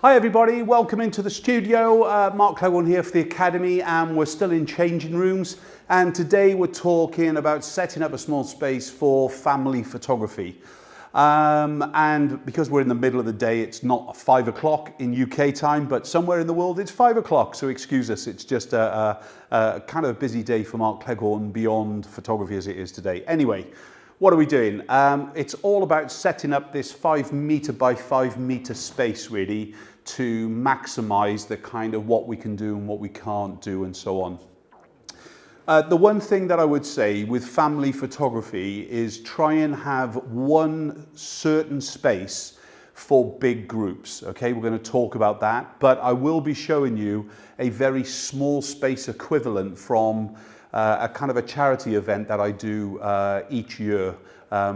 Hi everybody, welcome into the studio. Mark Cleghorn here for the Academy, and we're still in changing rooms, and today we're talking about setting up a small space for family photography. And because we're in the middle of the day, it's not 5 o'clock in UK time, but somewhere in the world it's 5 o'clock, so excuse us. It's just a kind of a busy day for Mark Cleghorn beyond photography as it is today. Anyway, what are we doing? It's all about setting up this 5 meter by 5 meter space really to maximize the kind of what we can do and what we can't do and so on. The one thing that I would say with family photography is try and have one certain space for big groups. Okay, we're going to talk about that, but I will be showing you a very small space equivalent from a kind of a charity event that I do each year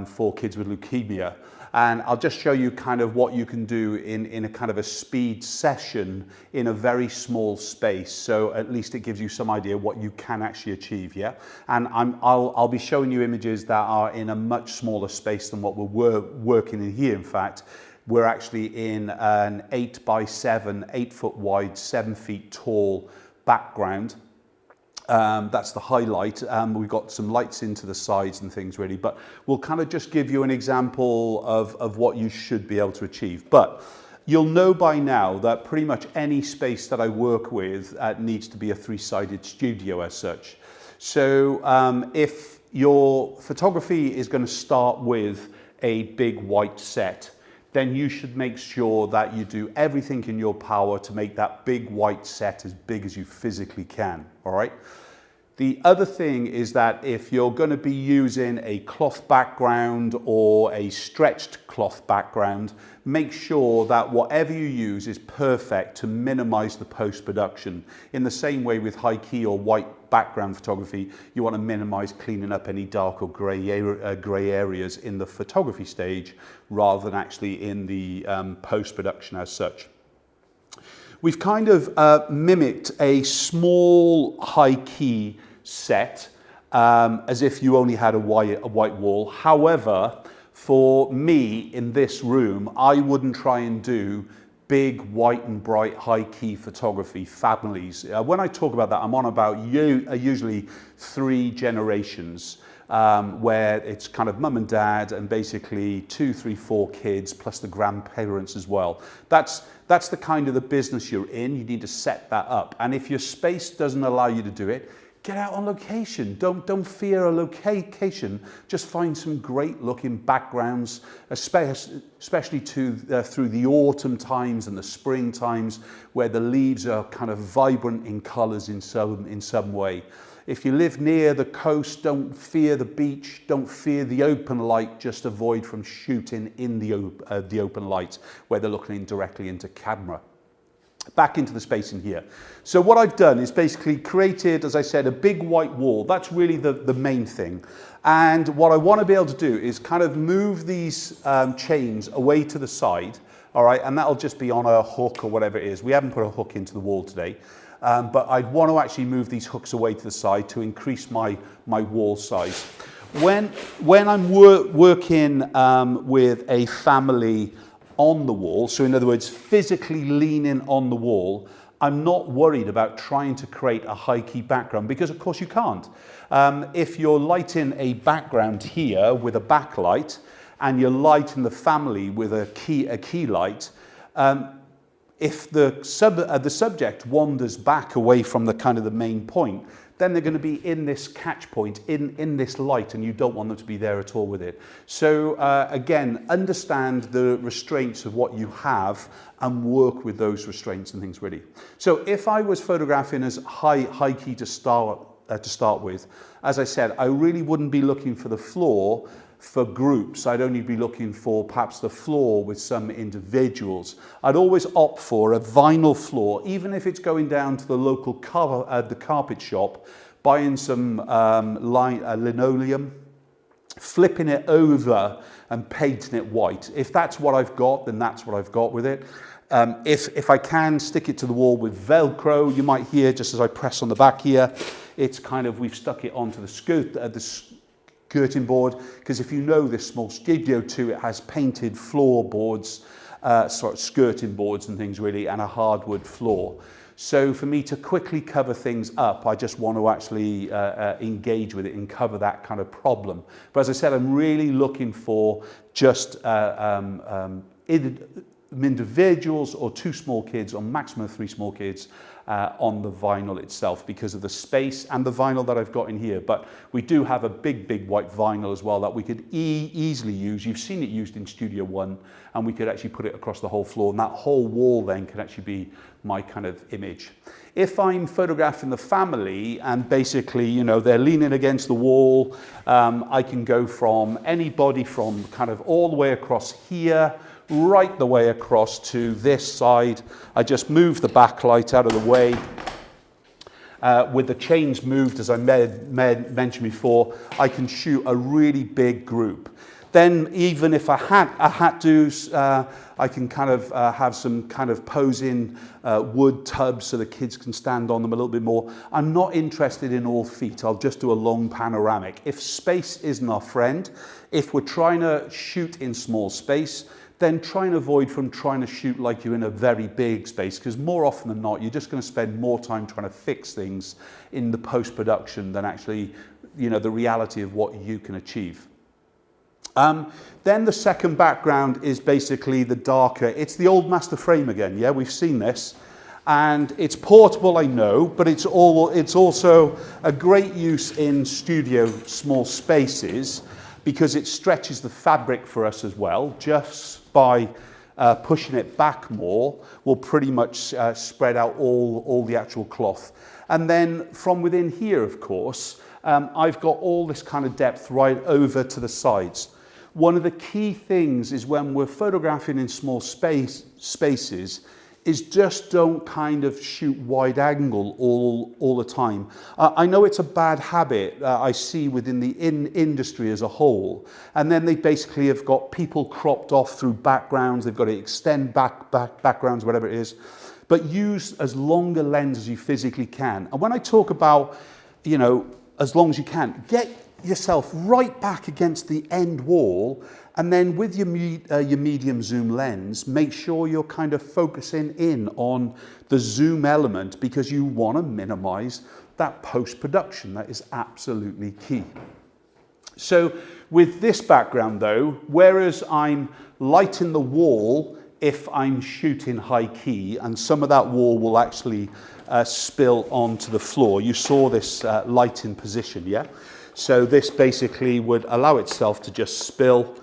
for kids with leukemia. And I'll just show you kind of what you can do in a kind of a speed session in a very small space. So at least it gives you some idea what you can actually achieve, yeah? And I'll be showing you images that are in a much smaller space than what we're working in here. In fact, we're actually in an 8 by 7, 8 foot wide, 7 feet tall background. That's the highlight. We've got some lights into the sides and things really, but we'll kind of just give you an example of what you should be able to achieve. But you'll know by now that pretty much any space that I work with needs to be a 3-sided studio as such. So if your photography is going to start with a big white set, then you should make sure that you do everything in your power to make that big white set as big as you physically can, all right? The other thing is that if you're going to be using a cloth background or a stretched cloth background, make sure that whatever you use is perfect to minimize the post-production. In the same way with high key or white background photography, you want to minimize cleaning up any dark or gray areas in the photography stage rather than actually in the post-production as such. We've kind of mimicked a small high key set as if you only had a white wall. However, for me in this room, I wouldn't try and do big white and bright high key photography families. When I talk about that, I'm on about usually 3 generations where it's kind of mum and dad and basically 2, 3, 4 kids plus the grandparents as well. That's the kind of the business you're in. You need to set that up. And if your space doesn't allow you to do it, get out on location. Don't fear a location. Just find some great looking backgrounds, especially through the autumn times and the spring times where the leaves are kind of vibrant in colors in some way. If you live near the coast, don't fear the beach, don't fear the open light, just avoid from shooting in the open light where they're looking directly into camera. Back into the space in here. So what I've done is basically created, as I said, a big white wall. That's really the main thing. And what I want to be able to do is kind of move these chains away to the side, all right, and that'll just be on a hook or whatever it is. We haven't put a hook into the wall today. But I'd want to actually move these hooks away to the side to increase my wall size. When I'm working with a family on the wall, so in other words, physically leaning on the wall, I'm not worried about trying to create a high key background because of course you can't. If you're lighting a background here with a backlight and you're lighting the family with a key light, if the subject wanders back away from the kind of the main point, then they're going to be in this catch point, in this light, and you don't want them to be there at all with it. So again, understand the restraints of what you have and work with those restraints and things really. So if I was photographing as high key to start with, as I said, I really wouldn't be looking for the floor for groups. I'd only be looking for perhaps the floor with some individuals. I'd always opt for a vinyl floor, even if it's going down to the local carpet shop, buying some linoleum, flipping it over and painting it white. If that's what I've got, then that's what I've got with it. If I can stick it to the wall with Velcro, you might hear just as I press on the back here, it's kind of, we've stuck it onto the skirting board, because if you know this small studio too, it has painted floorboards sort of skirting boards and things really, and a hardwood floor. So for me to quickly cover things up, I just want to actually engage with it and cover that kind of problem. But as I said, I'm really looking for just individuals or 2 small kids, or maximum 3 small kids on the vinyl itself, because of the space and the vinyl that I've got in here. But we do have a big white vinyl as well that we could easily use. You've seen it used in Studio One, and we could actually put it across the whole floor, and that whole wall then can actually be my kind of image. If I'm photographing the family and basically, you know, they're leaning against the wall, I can go from anybody from kind of all the way across here, right the way across to this side. I just move the backlight out of the way. With the chains moved, as I mentioned before, I can shoot a really big group. Then even if I had to, I can kind of have some kind of posing wood tubs so the kids can stand on them a little bit more. I'm not interested in all feet. I'll just do a long panoramic. If space isn't our friend, if we're trying to shoot in small space, then try and avoid from trying to shoot like you're in a very big space, because more often than not, you're just going to spend more time trying to fix things in the post-production than actually, you know, the reality of what you can achieve. Then the second background is basically the darker. It's the old master frame again. Yeah, we've seen this. And it's portable, I know, but it's also a great use in studio small spaces, because it stretches the fabric for us as well. Just by pushing it back more, will pretty much spread out all the actual cloth. And then from within here, of course, I've got all this kind of depth right over to the sides. One of the key things is when we're photographing in small spaces is just don't kind of shoot wide angle all the time. I know it's a bad habit I see within the industry as a whole, and then they basically have got people cropped off through backgrounds. They've got to extend backgrounds, whatever it is, but use as long a lens as you physically can. And when I talk about, you know, as long as you can, get yourself right back against the end wall, and then with your medium zoom lens, make sure you're kind of focusing in on the zoom element, because you want to minimize that post-production. That is absolutely key. So with this background though, whereas I'm lighting the wall if I'm shooting high key, and some of that wall will actually spill onto the floor. You saw this lighting position, yeah? So this basically would allow itself to just spill.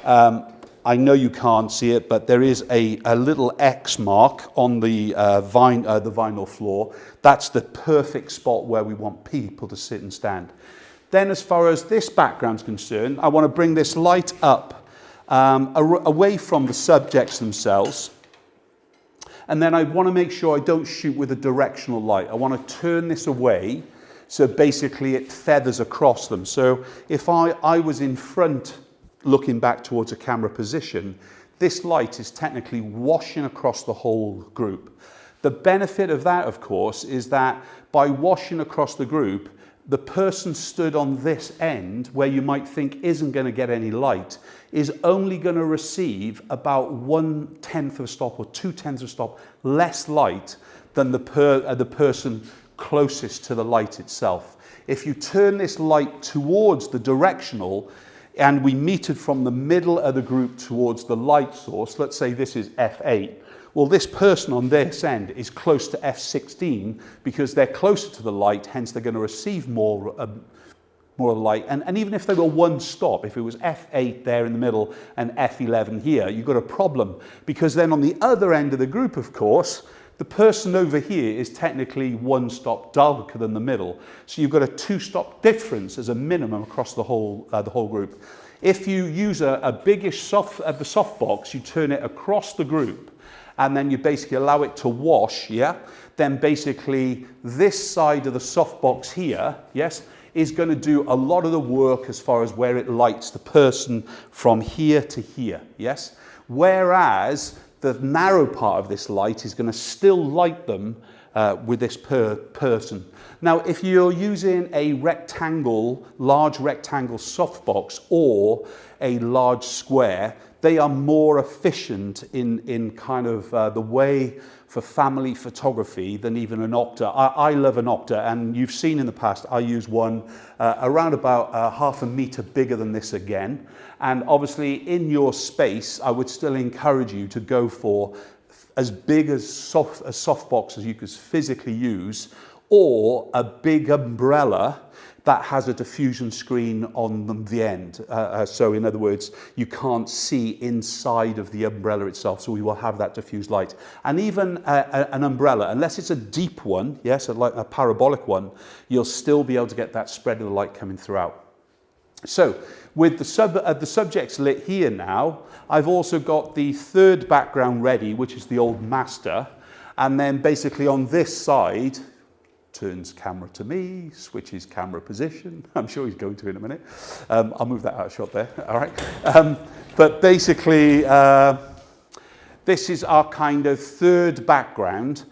I know you can't see it, but there is a little X mark on the vinyl floor. That's the perfect spot where we want people to sit and stand. Then as far as this background's concerned, I want to bring this light up away from the subjects themselves. And then I want to make sure I don't shoot with a directional light. I want to turn this away, so basically it feathers across them. So if I was in front looking back towards a camera position, this light is technically washing across the whole group. The benefit of that, of course, is that by washing across the group, the person stood on this end, where you might think isn't going to get any light, is only going to receive about 1/10 of a stop or 2/10 of a stop less light than the person closest to the light itself. If you turn this light towards the directional, and we meet it from the middle of the group towards the light source, let's say this is F8, well, this person on this end is close to F16 because they're closer to the light, hence they're going to receive more light. And even if they were one stop, if it was F8 there in the middle and F11 here, you've got a problem, because then on the other end of the group, of course, the person over here is technically one stop darker than the middle. So you've got a 2-stop difference as a minimum across the whole group. If you use a biggish softbox, you turn it across the group, and then you basically allow it to wash, yeah? Then basically this side of the softbox here, yes, is going to do a lot of the work as far as where it lights the person from here to here, yes? Whereas the narrow part of this light is going to still light them with this person. Now, if you're using a large rectangle softbox or a large square, they are more efficient in kind of the way for family photography than even an Opta. I love an Opta, and you've seen in the past I use one around about half a meter bigger than this again. And obviously in your space, I would still encourage you to go for as big a softbox as you could physically use, or a big umbrella that has a diffusion screen on the end. So in other words, you can't see inside of the umbrella itself, so we will have that diffused light. And even an umbrella, unless it's a deep one, yes, like a parabolic one, you'll still be able to get that spread of the light coming throughout. So with the subjects lit here now, I've also got the third background ready, which is the old master. And then basically on this side, turns camera to me, switches camera position. I'm sure he's going to in a minute. I'll move that out of shot there, all right. But basically, this is our kind of third background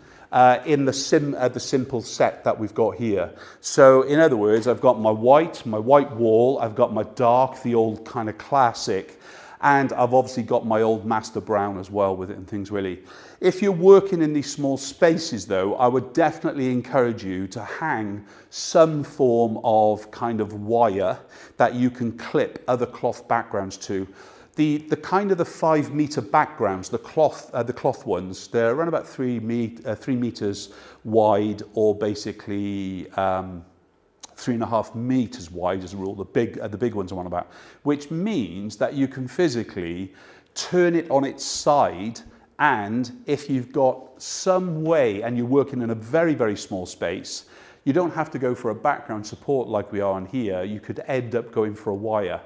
in the simple set that we've got here. So in other words, I've got my white wall, I've got my dark, the old kind of classic, and I've obviously got my old master brown as well with it and things really. If you're working in these small spaces though, I would definitely encourage you to hang some form of kind of wire that you can clip other cloth backgrounds to. The kind of the 5 meter backgrounds, the cloth ones, they're around about 3 meters wide, or basically 3.5 meters wide as a rule, the big ones I'm on about, which means that you can physically turn it on its side, and if you've got some way and you're working in a very, very small space, you don't have to go for a background support like we are on here. You could end up going for a wire.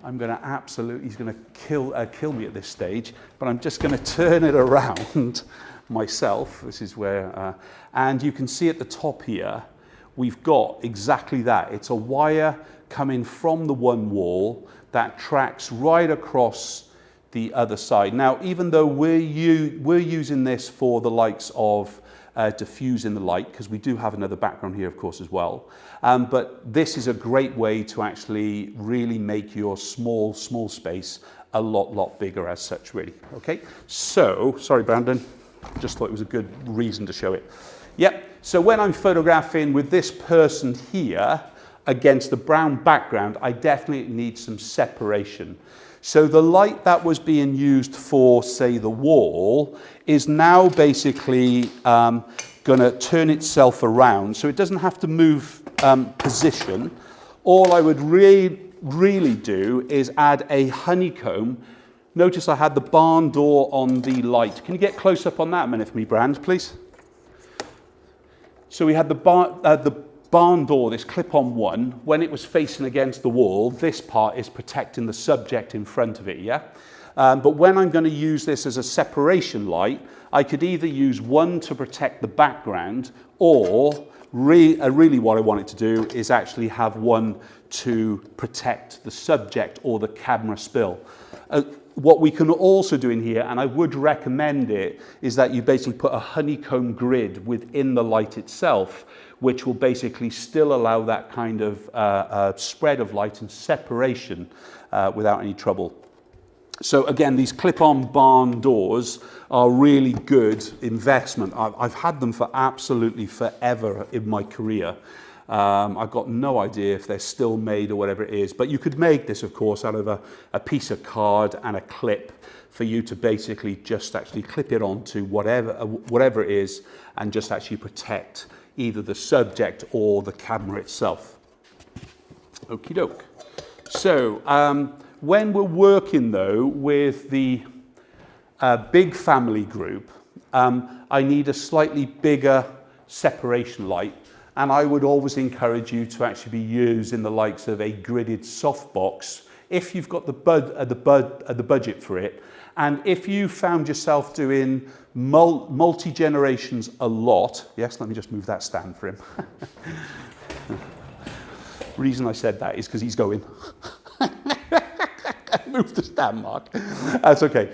I'm going to absolutely, he's going to kill me at this stage, but I'm just going to turn it around myself. This is where, and you can see at the top here, we've got exactly that. It's a wire coming from the one wall that tracks right across the other side. Now, even though we're using this for the likes of diffusing the light, because we do have another background here, of course, as well. But this is a great way to actually really make your small space a lot bigger as such, really. Okay, so, sorry, Brandon, just thought it was a good reason to show it. Yep, so when I'm photographing with this person here against the brown background, I definitely need some separation. So the light that was being used for, say, the wall is now basically going to turn itself around, so it doesn't have to move position. All I would really do is add a honeycomb. Notice I had the barn door on the light. Can you get close up on that a minute for me, Brand, please? So we had the barn door, this clip-on one. When it was facing against the wall, this part is protecting the subject in front of it, yeah? But when I'm going to use this as a separation light, I could either use one to protect the background, or really what I want it to do is actually have one to protect the subject or the camera spill. What we can also do in here, and I would recommend it, is that you basically put a honeycomb grid within the light itself, which will basically still allow that kind of spread of light and separation without any trouble. So again, these clip-on barn doors are really good investment. I've had them for absolutely forever in my career. I've got no idea if they're still made or whatever it is, but you could make this, of course, out of a piece of card and a clip for you to basically just actually clip it onto whatever it is and just actually protect either the subject or the camera itself. Okie doke. So when we're working though with the big family group, I need a slightly bigger separation light. And I would always encourage you to actually be using the likes of a gridded softbox if you've got the budget for it. And if you found yourself doing multi-generations a lot, yes, let me just move that stand for him. Reason I said that is because he's going. Move the stand, Mark. That's okay.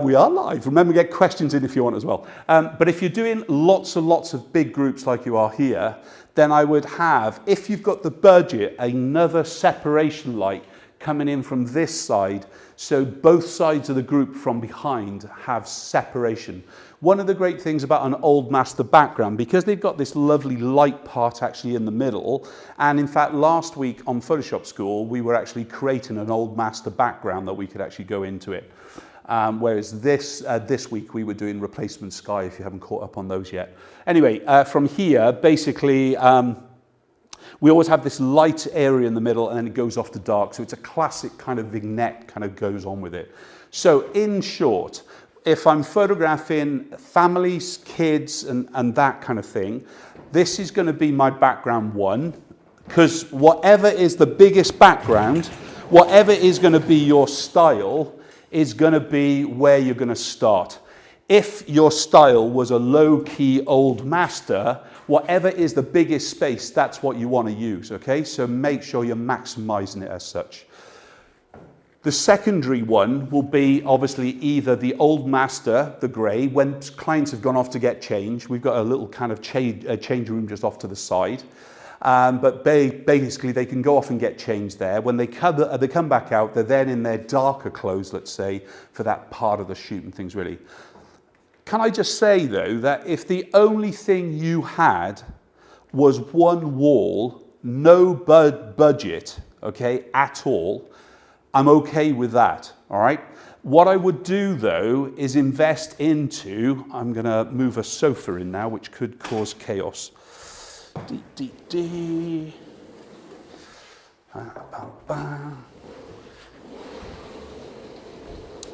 We are live. Remember, get questions in if you want as well. But if you're doing lots and lots of big groups like you are here, then I would have, if you've got the budget, another separation light coming in from this side, so both sides of the group from behind have separation. One of the great things about an old master background, because they've got this lovely light part actually in the middle, and in fact last week on Photoshop School we were actually creating an old master background that we could actually go into it. Whereas this week we were doing replacement sky, if you haven't caught up on those yet. Anyway, from here, basically, we always have this light area in the middle and then it goes off to dark. So it's a classic kind of vignette kind of goes on with it. So in short, if I'm photographing families, kids, and that kind of thing, this is going to be my background one, because whatever is the biggest background, whatever is going to be your style, is going to be where you're going to start. If your style was a low-key old master, whatever is the biggest space, that's what you want to use, okay? So make sure you're maximizing it as such. The secondary one will be obviously either the old master, the grey, when clients have gone off to get changed. We've got a little kind of change room just off to the side. But basically they can go off and get changed there. When they come back out, they're then in their darker clothes, let's say, for that part of the shoot and things really. Can I just say though, that if the only thing you had was one wall, no budget, okay, at all, I'm okay with that, all right? What I would do though is invest into, I'm gonna move a sofa in now, which could cause chaos.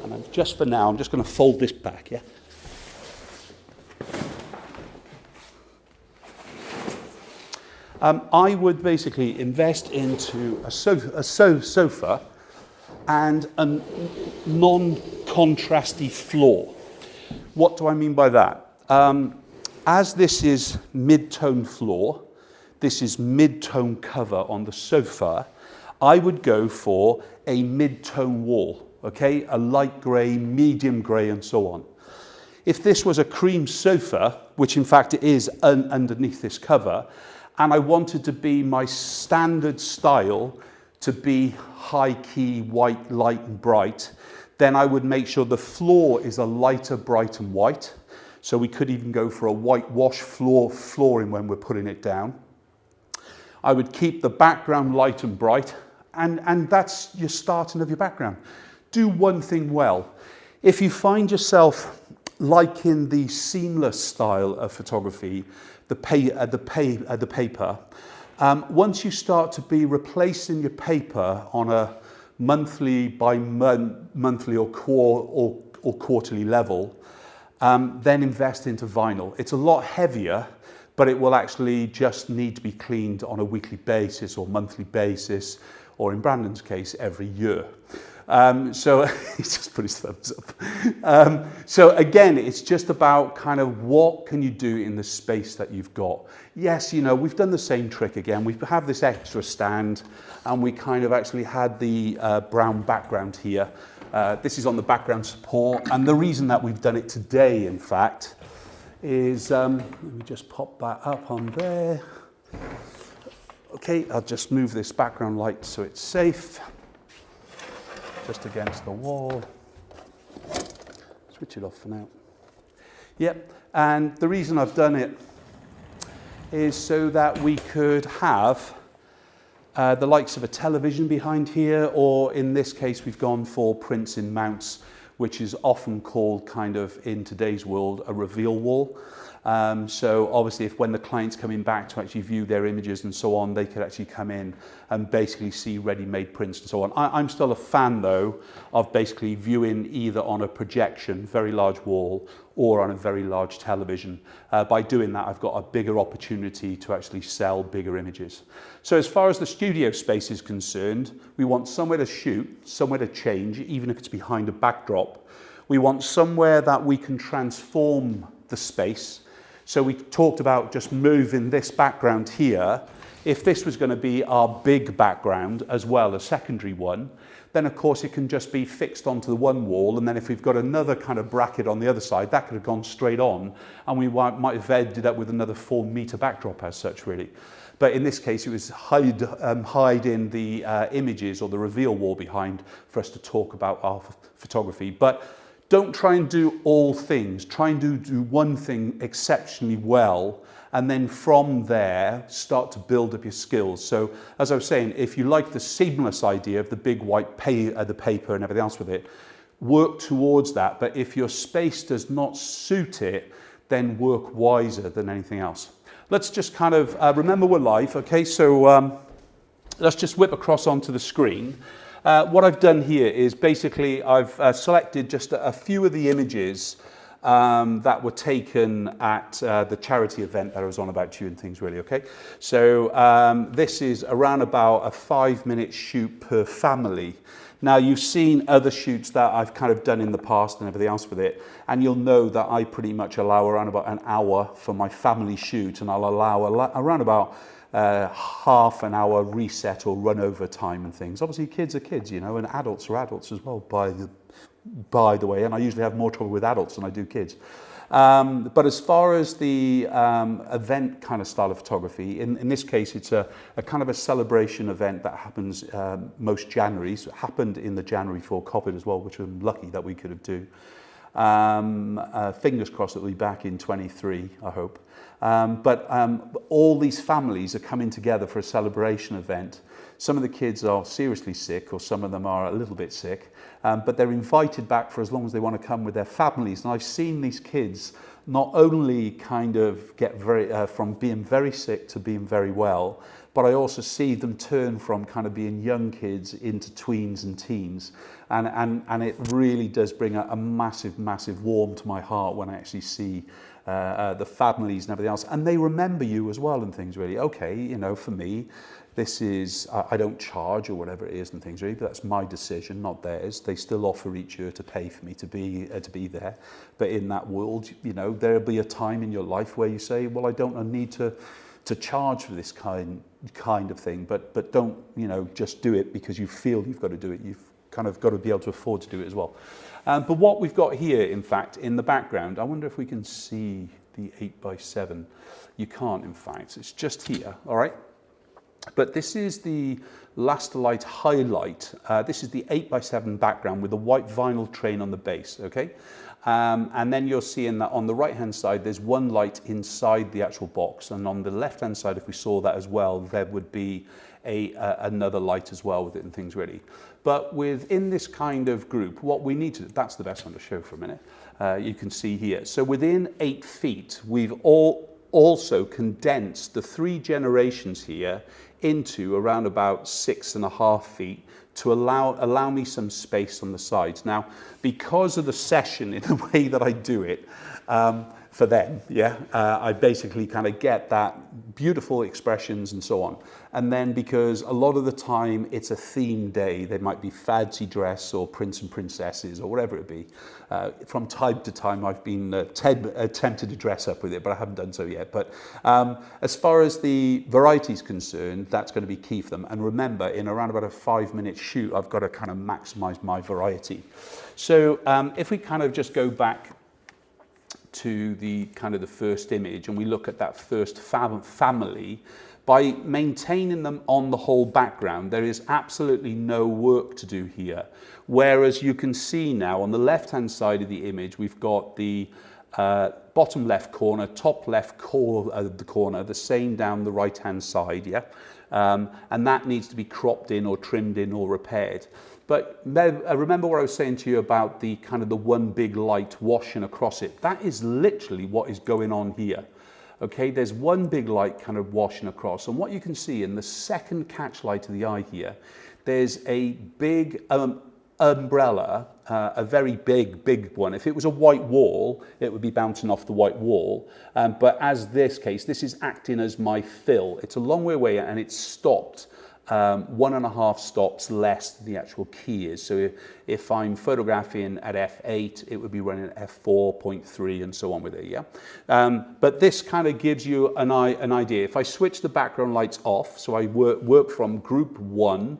And just for now, I'm just going to fold this back, yeah? I would basically invest into a sofa and a non-contrasty floor. What do I mean by that? As this is mid-tone floor, this is mid-tone cover on the sofa, I would go for a mid-tone wall, okay? A light grey, medium grey, and so on. If this was a cream sofa, which in fact it is underneath this cover, and I wanted to be my standard style to be high-key, white, light, and bright, then I would make sure the floor is a lighter, bright, and white. So we could even go for a whitewash flooring when we're putting it down. I would keep the background light and bright, and that's your starting of your background. Do one thing well. If you find yourself liking the seamless style of photography, the paper, once you start to be replacing your paper on a monthly by monthly or quarterly level, then invest into vinyl. It's a lot heavier, but it will actually just need to be cleaned on a weekly basis or monthly basis, or in Brandon's case, every year. So he's just put his thumbs up. So again, it's just about kind of what can you do in the space that you've got. Yes, you know, we've done the same trick again. We have this extra stand, and we kind of actually had the brown background here. This is on the background support, and the reason that we've done it today, in fact, is, let me just pop that up on there. Okay, I'll just move this background light so it's safe, just against the wall. Switch it off for now. Yep, and the reason I've done it is so that we could have the likes of a television behind here, or in this case we've gone for prints in mounts, which is often called kind of in today's world a reveal wall. So obviously if when the client's coming back to actually view their images and so on, they could actually come in and basically see ready-made prints and so on. I'm still a fan though of basically viewing either on a projection, very large wall, or on a very large television. By doing that, I've got a bigger opportunity to actually sell bigger images. So as far as the studio space is concerned, we want somewhere to shoot, somewhere to change, even if it's behind a backdrop. We want somewhere that we can transform the space. So we talked about just moving this background here. If this was going to be our big background as well, a secondary one, then of course it can just be fixed onto the one wall, and then if we've got another kind of bracket on the other side, that could have gone straight on, and we might have ended up with another 4-meter backdrop as such, really. But in this case, it was hide in the images or the reveal wall behind for us to talk about our photography. But don't try and do all things. Try and do one thing exceptionally well, and then from there, start to build up your skills. So, as I was saying, if you like the seamless idea of the big white the paper and everything else with it, work towards that. But if your space does not suit it, then work wiser than anything else. Let's just kind of, remember we're live, okay? So let's just whip across onto the screen. What I've done here is basically I've selected just a few of the images that were taken at the charity event that I was on about to you and things, really, okay? So this is around about a 5-minute shoot per family. Now, you've seen other shoots that I've kind of done in the past and everything else with it, and you'll know that I pretty much allow around about an hour for my family shoot, and I'll allow around about half an hour reset or run over time and things. Obviously, kids are kids, you know, and adults are adults as well, by the way, and I usually have more trouble with adults than I do kids. But as far as the event kind of style of photography, in this case, it's a kind of a celebration event that happens most Januaries. It happened in the January for COVID as well, which I'm lucky that we could have do. Fingers crossed it'll be back in 23, I hope. But all these families are coming together for a celebration event. Some of the kids are seriously sick, or some of them are a little bit sick, but they're invited back for as long as they want to come with their families. And I've seen these kids not only kind of get from being very sick to being very well, but I also see them turn from kind of being young kids into tweens and teens. And it really does bring a massive, massive warmth to my heart when I actually see the families and everything else. And they remember you as well and things, really. Okay, you know, for me, this is, I don't charge or whatever it is and things, really, but that's my decision, not theirs. They still offer each year to pay for me to be there. But in that world, you know, there'll be a time in your life where you say, well, I don't need to charge for this kind of thing, but don't, you know, just do it because you feel you've got to do it. You've kind of got to be able to afford to do it as well. But what we've got here, in fact, in the background, I wonder if we can see the 8x7. You can't, in fact. It's just here, all right? But this is the Last Light highlight. This is the 8x7 background with the white vinyl train on the base, okay? And then you're seeing that on the right-hand side, there's one light inside the actual box. And on the left-hand side, if we saw that as well, there would be another light as well with it and things, really. But within this kind of group, what we need to do, that's the best one to show for a minute. You can see here. So within 8 feet, we've also condensed the 3 generations here into around about 6.5 feet to allow me some space on the sides. Now, because of the session in the way that I do it, for them, I basically kind of get that beautiful expressions and so on. And then because a lot of the time it's a theme day, they might be fancy dress or prince and princesses or whatever it be. From time to time I've been tempted to dress up with it, but I haven't done so yet. But as far as the variety is concerned, that's going to be key for them. And remember, in around about a 5-minute shoot, I've got to kind of maximize my variety. So if we kind of just go back to the kind of the first image and we look at that first family, by maintaining them on the whole background, there is absolutely no work to do here. Whereas you can see now on the left-hand side of the image, we've got the bottom left corner, top left corner, the same down the right-hand side, and that needs to be cropped in or trimmed in or repaired. But remember what I was saying to you about the kind of the one big light washing across it. That is literally what is going on here. Okay, there's one big light kind of washing across. And what you can see in the second catch light of the eye here, there's a big umbrella, a very big one. If it was a white wall, it would be bouncing off the white wall. But as this case, this is acting as my fill. It's a long way away and it's stopped 1.5 stops less than the actual key is. So if I'm photographing at f8, it would be running at f4.3 and so on with it, but this kind of gives you an idea. If I switch the background lights off, so I work from group 1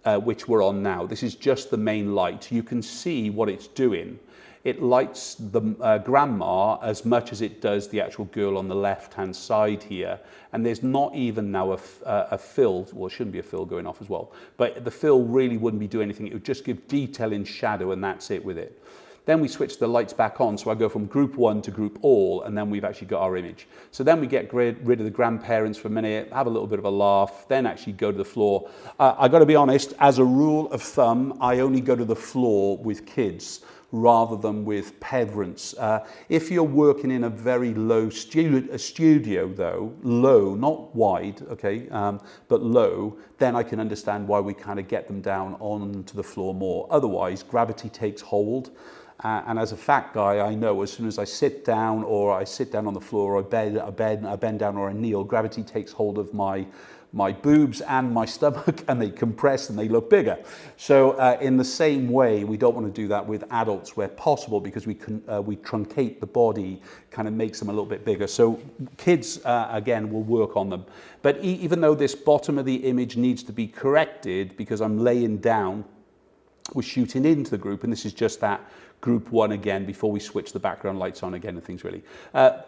which we're on now. This is just the main light. You can see what it's doing. It lights the grandma as much as it does the actual girl on the left-hand side here. And there's not even now a fill, well, it shouldn't be a fill going off as well, but the fill really wouldn't be doing anything. It would just give detail in shadow, and that's it with it. Then we switch the lights back on, so I go from group 1 to group all, and then we've actually got our image. So then we get rid of the grandparents for a minute, have a little bit of a laugh, then actually go to the floor. I got to be honest, as a rule of thumb, I only go to the floor with kids rather than with parents. If you're working in a very low studio though, low, not wide, okay, but low, then I can understand why we kind of get them down onto the floor more. Otherwise, gravity takes hold. And as a fat guy, I know as soon as I sit down, or I sit down on the floor, or I bend down, or I kneel, gravity takes hold of my boobs and my stomach, and they compress and they look bigger. So in the same way, we don't want to do that with adults where possible, because we truncate the body, kind of makes them a little bit bigger. So kids, again, will work on them. But even though this bottom of the image needs to be corrected because I'm laying down, we're shooting into the group, and this is just that group 1 again before we switch the background lights on again and things really.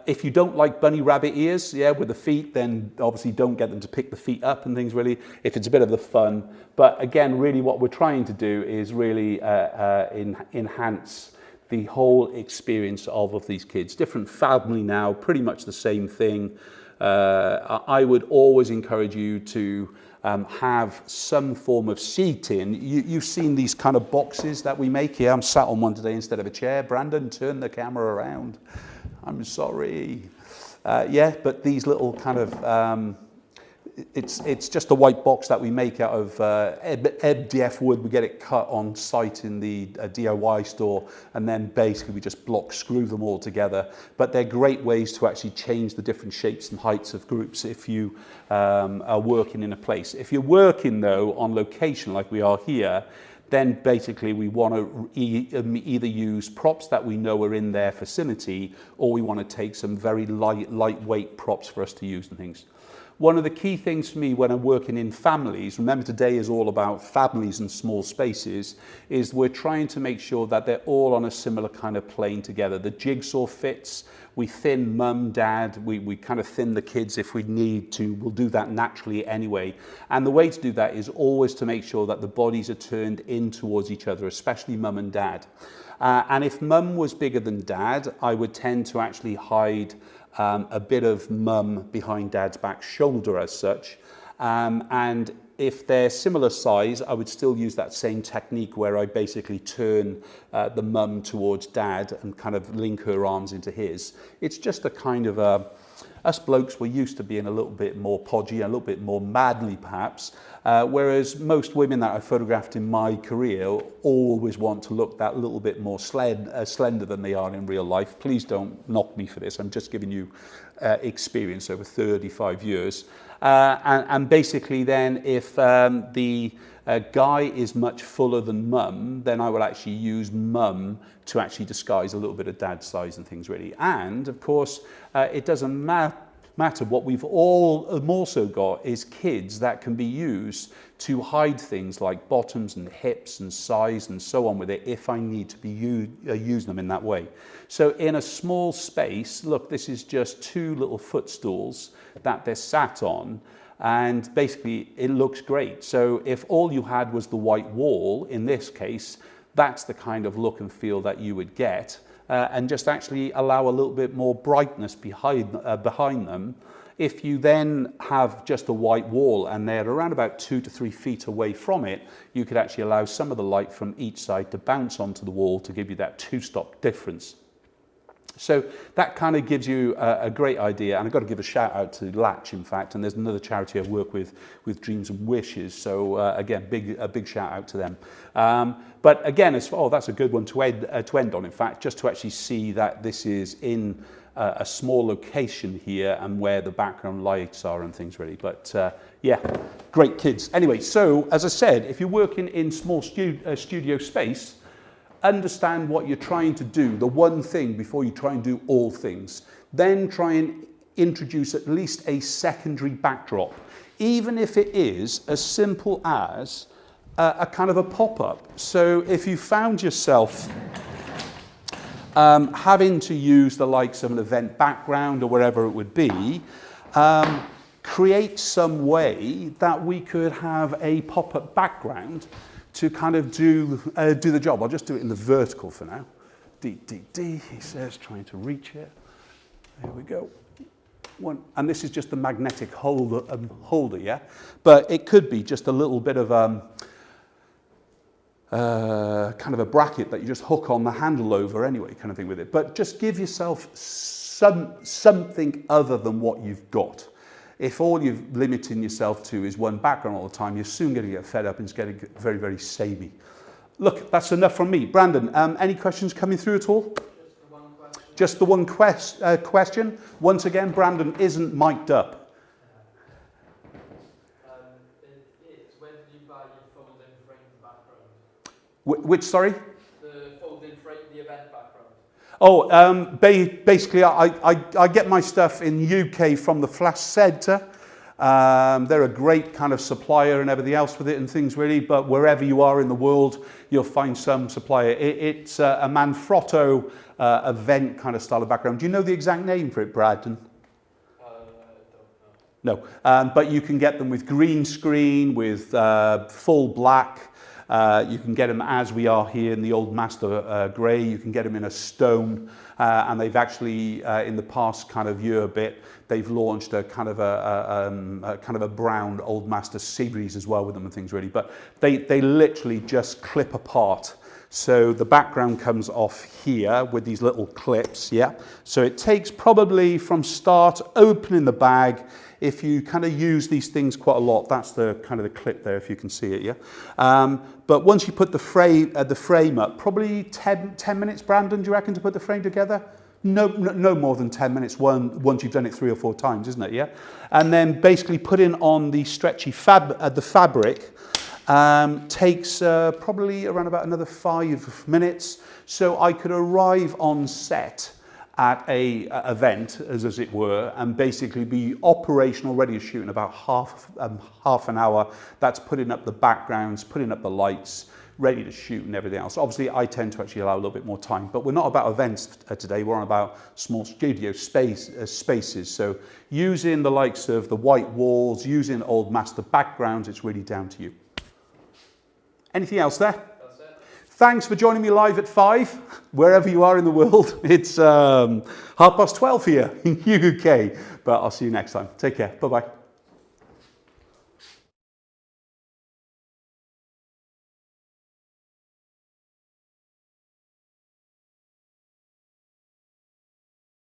If you don't like bunny rabbit ears, yeah, with the feet, then obviously don't get them to pick the feet up and things really, if it's a bit of the fun. But again, really what we're trying to do is really enhance the whole experience of these kids. Different family now, pretty much the same thing. I would always encourage you to have some form of seating. You've seen these kind of boxes that we make here. I'm sat on one today instead of a chair. Brandon, turn the camera around. I'm sorry. Yeah, but these little kind of, it's just a white box that we make out of MDF wood. We get it cut on site in the DIY store, and then basically we just block screw them all together. But they're great ways to actually change the different shapes and heights of groups if you are working in a place. If you're working though on location like we are here, then basically we want to either use props that we know are in their vicinity, or we want to take some very lightweight props for us to use and things. One of the key things for me when I'm working in families, remember today is all about families and small spaces, is we're trying to make sure that they're all on a similar kind of plane together. The jigsaw fits, we thin mum, dad, we kind of thin the kids if we need to. We'll do that naturally anyway. And the way to do that is always to make sure that the bodies are turned in towards each other, especially mum and dad. And if mum was bigger than dad, I would tend to actually hide a bit of mum behind dad's back shoulder as such. And if they're similar size, I would still use that same technique where I basically turn the mum towards dad and kind of link her arms into his. It's just a kind of us blokes were used to being a little bit more podgy, a little bit more madly perhaps, whereas most women that I photographed in my career always want to look that little bit more slender than they are in real life. Please don't knock me for this. I'm just giving you experience over 35 years. And basically then if the guy is much fuller than mum, then I will actually use mum to actually disguise a little bit of dad's size and things really. And of course, it doesn't matter. What we've also got is kids that can be used to hide things like bottoms and hips and size and so on with it if I need to be use them in that way. So in a small space, look, this is just 2 little footstools that they're sat on, and basically it looks great. So if all you had was the white wall, in this case, that's the kind of look and feel that you would get, and just actually allow a little bit more brightness behind them. If you then have just a white wall and they're around about 2 to 3 feet away from it, you could actually allow some of the light from each side to bounce onto the wall to give you that 2-stop difference. So that kind of gives you a great idea, and I've got to give a shout out to Latch, in fact, and there's another charity I work with Dreams and Wishes, so again, a big shout out to them. But again, that's a good one to end on, in fact, just to actually see that this is in a small location here and where the background lights are and things really. But yeah, great kids. Anyway, so as I said, if you're working in small studio space, understand what you're trying to do, the one thing, before you try and do all things. Then try and introduce at least a secondary backdrop, even if it is as simple as a kind of a pop-up. So if you found yourself having to use the likes of an event background or wherever it would be, create some way that we could have a pop-up background to kind of do the job. I'll just do it in the vertical for now. D, D, D, he says, trying to reach it. There we go. One, and this is just the magnetic holder, yeah? But it could be just a little bit of kind of a bracket that you just hook on the handle over anyway, kind of thing with it. But just give yourself something other than what you've got. If all you're limiting yourself to is one background all the time, you're soon going to get fed up and it's getting very, very samey. Look, that's enough from me. Brandon, any questions coming through at all? Just the one question. Once again, Brandon isn't mic'd up. When did you buy your fold-in frame background? Which, sorry? The fold-in frame, the event background. Oh, basically, I get my stuff in UK from the Flash Centre. They're a great kind of supplier and everything else with it and things really, but wherever you are in the world, you'll find some supplier. It's a Manfrotto event kind of style of background. Do you know the exact name for it, Brandon? I don't know. No, but you can get them with green screen, with full black. You can get them as we are here in the Old Master grey. You can get them in a stone, and they've actually in the past kind of year a bit, they've launched a kind of a brown Old Master series as well with them and things really. But they literally just clip apart. So the background comes off here with these little clips, yeah. So it takes probably from start opening the bag. If you kind of use these things quite a lot, that's the kind of the clip there, if you can see it, yeah. But once you put the frame up, probably 10 minutes, Brandon, do you reckon, to put the frame together? No more than 10 minutes once you've done it 3 or 4 times, isn't it, yeah? And then basically putting on the stretchy fabric takes probably around about another 5 minutes. So I could arrive on set at a event, as it were, and basically be operational, ready to shoot in about half an hour. That's putting up the backgrounds, putting up the lights, ready to shoot and everything else. Obviously, I tend to actually allow a little bit more time, but we're not about events today. We're on about small studio spaces. So using the likes of the white walls, using Old Master backgrounds, it's really down to you. Anything else there? Thanks for joining me live at 5, wherever you are in the world. It's 12:30 here in UK, but I'll see you next time. Take care. Bye-bye.